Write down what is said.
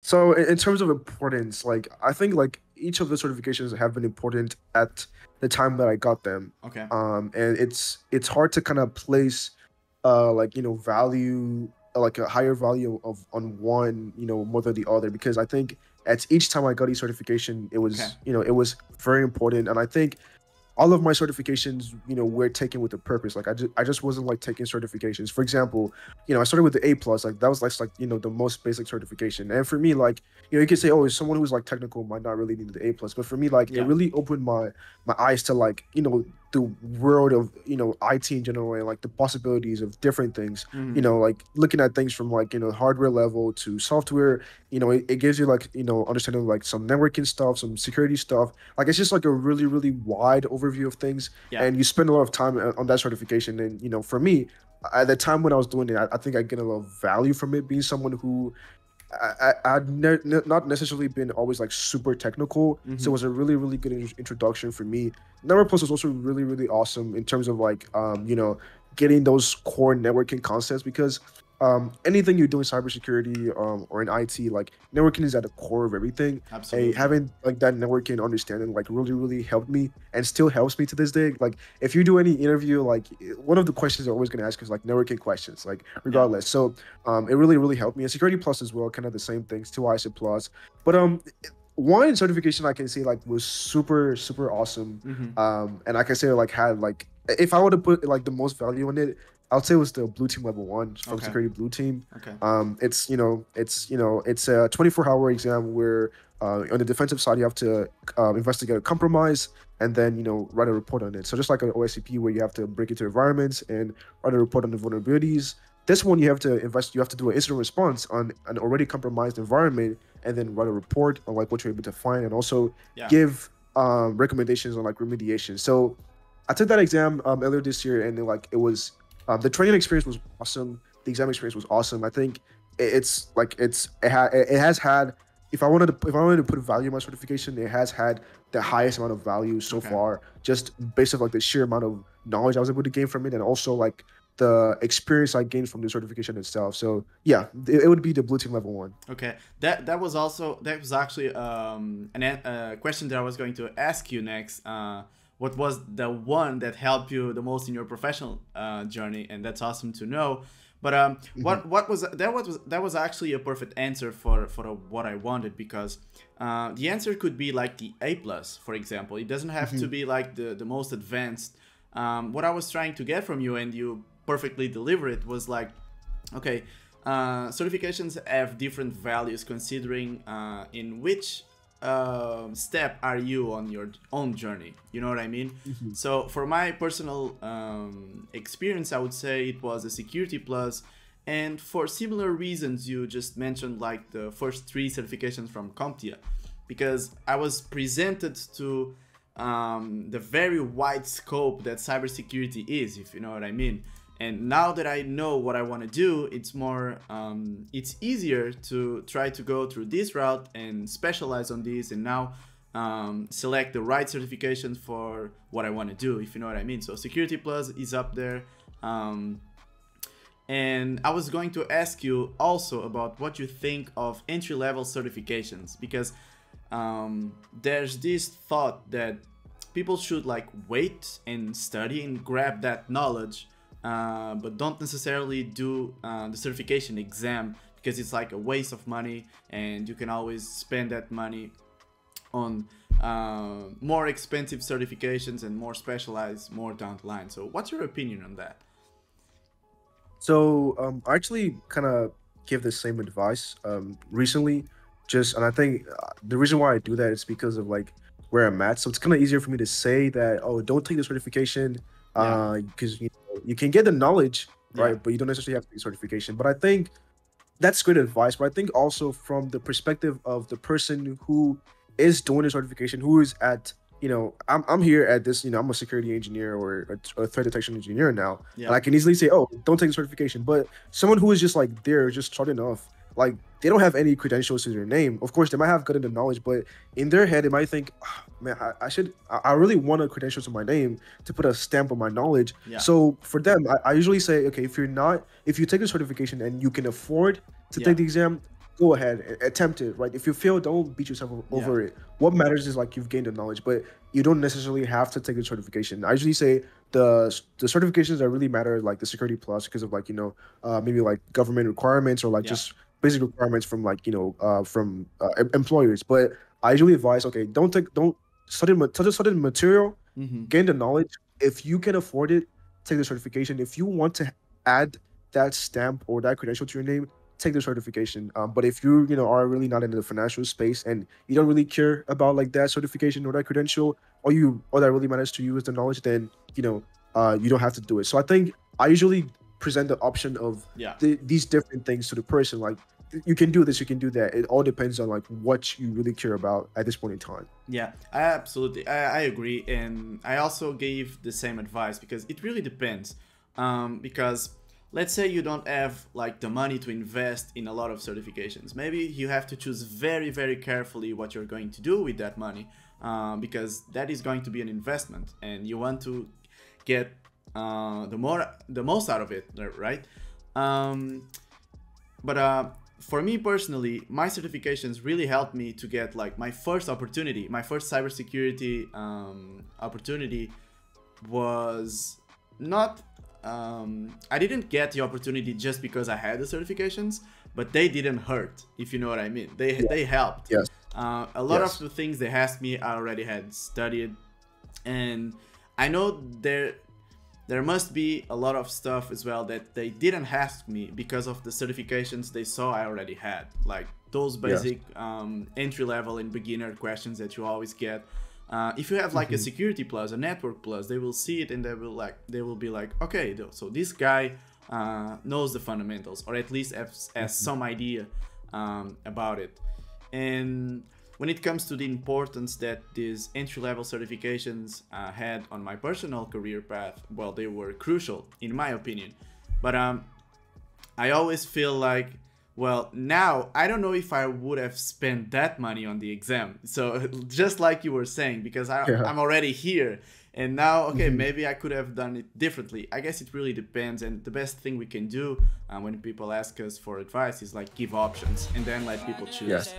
So in terms of importance, like I think like each of the certifications have been important at the time that I got them. Okay. And it's hard to kind of place like value like a higher value of on one more than the other, because I think at each time I got each certification it Okay. was it was very important. And I think all of my certifications, were taken with a purpose. Like I just wasn't like taking certifications. For example, I started with the A+, like that was like the most basic certification. And for me, like, you could say, oh, someone who's like technical might not really need the A+, but for me, like it Yeah. really opened my eyes to like, the world of, IT in general, and like the possibilities of different things, Hmm. like looking at things from like, hardware level to software. It gives you like, understanding like some networking stuff, some security stuff. Like it's just like a really, really wide overview of things, Yeah. and you spend a lot of time on that certification. And for me, at the time when I was doing it, I think I get a lot of value from it, being someone who I'd not necessarily been always like super technical, so it Hmm. was a really, really good introduction for me. Number Plus was also really, really awesome in terms of like getting those core networking concepts, because anything you do in cybersecurity or in IT, like networking is at the core of everything. And Absolutely. having like that networking understanding like really, really helped me and still helps me to this day. Like if you do any interview, like one of the questions they're always going to ask is like networking questions, like Yeah. regardless. So it really, really helped me. And Security Plus as well, kind of the same things, two ISO Plus. But one certification I can say like was super, super awesome. Hmm. And I can say like had like, if I were to put like the most value in it, I'll say it was the Blue Team Level 1 from Okay. Security Blue Team. Okay. It's a 24-hour exam where on the defensive side you have to investigate a compromise and then write a report on it. So just like an OSCP where you have to break into environments and write a report on the vulnerabilities. This one you have to do an incident response on an already compromised environment and then write a report on like what you're able to find, and also Yeah. give recommendations on like remediation. So I took that exam earlier this year, and like it was the training experience was awesome. The exam experience was awesome. I think it's like it has had, if I wanted to put value in my certification, it has had the highest amount of value so Okay. far, just based on like the sheer amount of knowledge I was able to gain from it, and also like the experience I gained from the certification itself. So yeah, it would be the Blue Team Level 1. Okay. That was actually a question that I was going to ask you next. What was the one that helped you the most in your professional journey? And that's awesome to know. But Mhm. what was that was actually a perfect answer for what I wanted, because the answer could be like the A+, for example. It doesn't have to Mhm. be like the most advanced. What I was trying to get from you, and you perfectly deliver it, was like, okay, certifications have different values considering in which step are you on your own journey. You know what I mean? Mhm. So for my personal experience, I would say it was a Security Plus, and for similar reasons you just mentioned, like the first three certifications from CompTIA, because I was presented to the very wide scope that cybersecurity is, if you know what I mean. And now that I know what I want to do, it's more it's easier to try to go through this route and specialize on this, and now select the right certifications for what I want to do, if you know what I mean. So Security Plus is up there. And I was going to ask you also about what you think of entry-level certifications, because there's this thought that people should like wait and study and grab that knowledge, but don't necessarily do the certification exam, because it's like a waste of money, and you can always spend that money on more expensive certifications and more specialized more down the line. So what's your opinion on that? So I actually kind of give the same advice recently, and I think the reason why I do that is because of like where I'm at. So it's kind of easier for me to say that, oh, don't take the certification, Yeah. because you can get the knowledge, Yeah. right, but you don't necessarily have to take certification. But I think that's great advice. But I think also from the perspective of the person who is doing the certification, who is at, I'm here at this, I'm a security engineer or a threat detection engineer now, and Yeah. I can easily say, oh, don't take the certification. But someone who is just like there, just starting off, like they don't have any credentials to their name. Of course, they might have good enough knowledge, but in their head, they might think, "Ah, man, I really want a credential to my name to put a stamp on my knowledge." Yeah. So for them, I usually say, okay, if you take the certification and you can afford to Yeah. take the exam, go ahead, attempt it, right? If you fail, don't beat yourself Yeah. over it. What matters is like you've gained the knowledge, but you don't necessarily have to take the certification. I usually say the certifications that really matter, like the Security Plus, because of like maybe like government requirements or like Yeah. just basic requirements from like from employers. But I usually advise, okay, don't study the material, Mm-hmm. gain the knowledge. If you can afford it, take the certification. If you want to add that stamp or that credential to your name, take the certification. But if you are really not in the financial space and you don't really care about like that certification or that credential, all that really matters to you is the knowledge, then you don't have to do it. So I think I usually present the option of Yeah. these different things to the person. Like you can do this, you can do that. It all depends on like what you really care about at this point in time. Yeah, I agree, and I also gave the same advice because it really depends. Because let's say you don't have like the money to invest in a lot of certifications. Maybe you have to choose very, very carefully what you're going to do with that money, because that is going to be an investment, and you want to get the most out of it, right? But for me personally, my certifications really helped me to get like my first opportunity. My first cybersecurity opportunity was not. I didn't get the opportunity just because I had the certifications, but they didn't hurt, if you know what I mean. They helped. Yes. A lot of Yes. the things they asked me, I already had studied, and I know there must be a lot of stuff as well that they didn't ask me because of the certifications they saw I already had, like those Yes. basic entry level and beginner questions that you always get. If you have like a Hmm. security plus, a network plus, they will see it and they will be like, okay, so this guy knows the fundamentals, or at least has some idea about it. And when it comes to the importance that these entry-level certifications had on my personal career path, well, they were crucial in my opinion. But I always feel like, well, now I don't know if I would have spent that money on the exam. So just like you were saying, because Yeah. I'm already here, and now, okay, Hmm. maybe I could have done it differently. I guess it really depends, and the best thing we can do when people ask us for advice is like give options and then let people choose. Yes.